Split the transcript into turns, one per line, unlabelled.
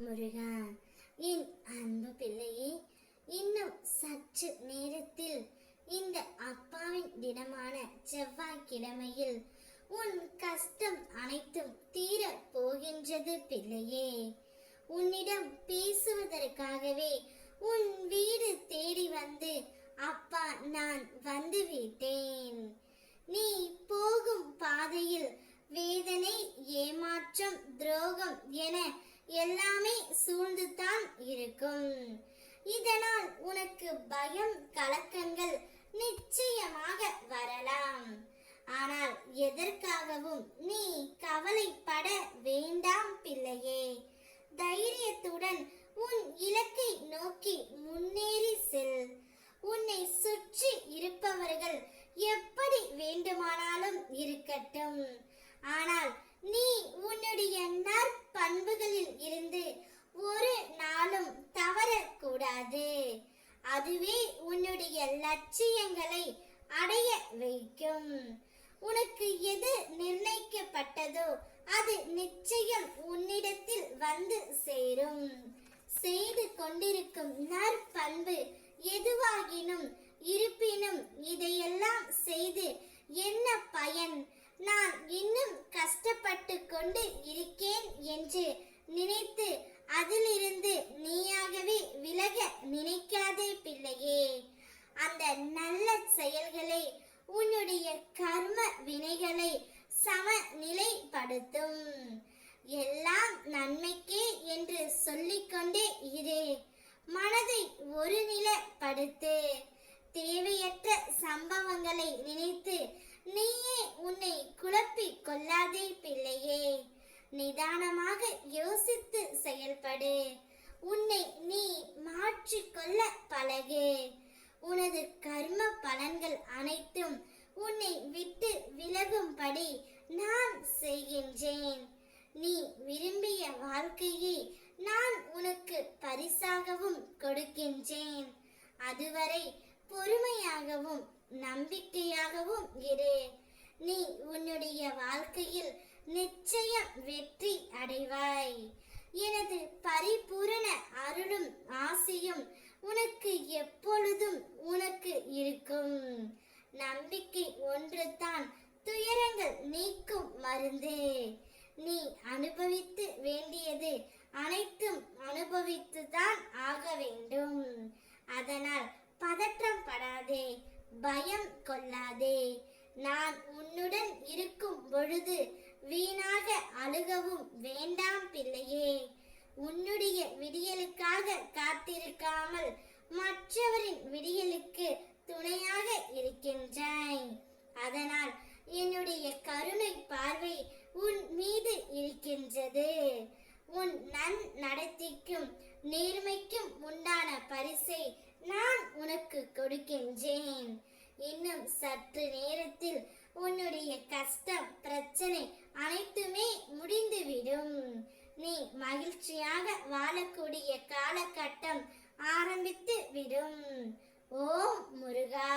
முருகா. என் அன்பு பிள்ளையே, இன்னும் சற்று நேரத்தில் இந்த அப்பாவின் தினமான செவ்வாய்க்கிழமையில் உன் கஷ்டம் அனைத்தும் தீர போகின்றது பிள்ளையே. உன்னிடம் பேசுவதற்காகவே உன் வீடு தேடி வந்து அப்பா நான் வந்து விட்டேன். நீ போகும் பாதையில் வேதனை, ஏமாற்றம், துரோகம் என எல்லாமே சூழ்ந்துதான் இருக்கும். இதனால் உனக்கு பயம், கலக்கங்கள் நிச்சயமாக வரலாம். ஆனால் எதற்காகவும் நீ கவலைப்பட வேண்டாம் பிள்ளையே. தைரியத்துடன் உன் இலக்கை நோக்கி முன்னேறி செல். உன்னை சுற்றி இருப்பவர்கள் எப்படி வேண்டுமானாலும் இருக்கட்டும், ஆனால் நீ உன்னுடைய நற்பண்புகளில் இருந்து ஒரு நாளும் தவறக்கூடாது. அதுவே உன்னுடைய லட்சியங்களை அடைய வைக்கும். உனக்கு எது நிர்ணயிக்கப்பட்டதோ அது நிச்சயம் உன்னிடத்தில் வந்து சேரும். செய்து கொண்டிருக்கும் நற்பண்பு எதுவாகினும் இருப்பினும் இதையெல்லாம் செய்து என்ன பயன்? நான் இன்னும் கஷ்டப்பட்டு கொண்டு இருக்கேன் என்று நினைத்து அதிலிருந்து நீயாகவே விலக நினைக்காதே பிள்ளையே. அந்த நல்ல செயல்களை, உன்னுடைய கர்ம வினைகளை சமநிலைப்படுத்தும். எல்லாம் நன்மைக்கே என்று சொல்லிக்கொண்டே இரு. மனதை ஒருநிலைப்படுத்து. தேவையற்ற சம்பவங்களை நினைத்து நீயே உன்னை குழப்பிக் கொள்ளாதே பிள்ளையே. நிதானமாக யோசித்து செயல்படு. உன்னை நீ மாற்றிக்கொள்ள பழகு. உனது கர்ம பலன்கள் அனைத்தும் உன்னை விட்டு விலகும்படி நான் செய்கின்றேன். நீ விரும்பிய வாழ்க்கையை நான் உனக்கு பரிசாகவும் கொடுக்கின்றேன். அதுவரை பொறுமையாகவும் நம்பிக்கையாகவும் இரு. நீ உன்னுடைய வாழ்க்கையில் நிச்சயம் வெற்றி அடைவாய். எனது பரிபூரண அருளும் ஆசியும் உனக்கு எப்பொழுதும் உனக்கு இருக்கும். நம்பிக்கை ஒன்றுதான் துயரங்கள் நீக்கும் மருந்து. நீ அனுபவித்து வேண்டியது அனைத்தும் அனுபவித்துதான் ஆக வேண்டும். அதனால் பதற்றம் படாதே, பயம் கொள்ளாதே. நான் உன்னுடன் இருக்கும் பொழுது வீணாக அழுகவும் வேண்டாம் பிள்ளையே. உன்னுடைய விடியலுக்காக காத்திருக்காமல் மற்றவரின் விடியலுக்கு துணையாக இருக்கின்றாய். அதனால் என்னுடைய கருணை பார்வை உன் மீது இருக்கின்றது. உன் நடத்தைக்கும் நேர்மைக்கும் உண்டான பரிசை நான் உனக்கு கொடுக்கின்றேன். இன்னும் சற்று நேரத்தில் உன்னுடைய கஷ்டம், பிரச்சனை அனைத்துமே முடிந்துவிடும். நீ மகிழ்ச்சியாக வாழக்கூடிய காலகட்டம் ஆரம்பித்து விடும். ஓம் முருகா.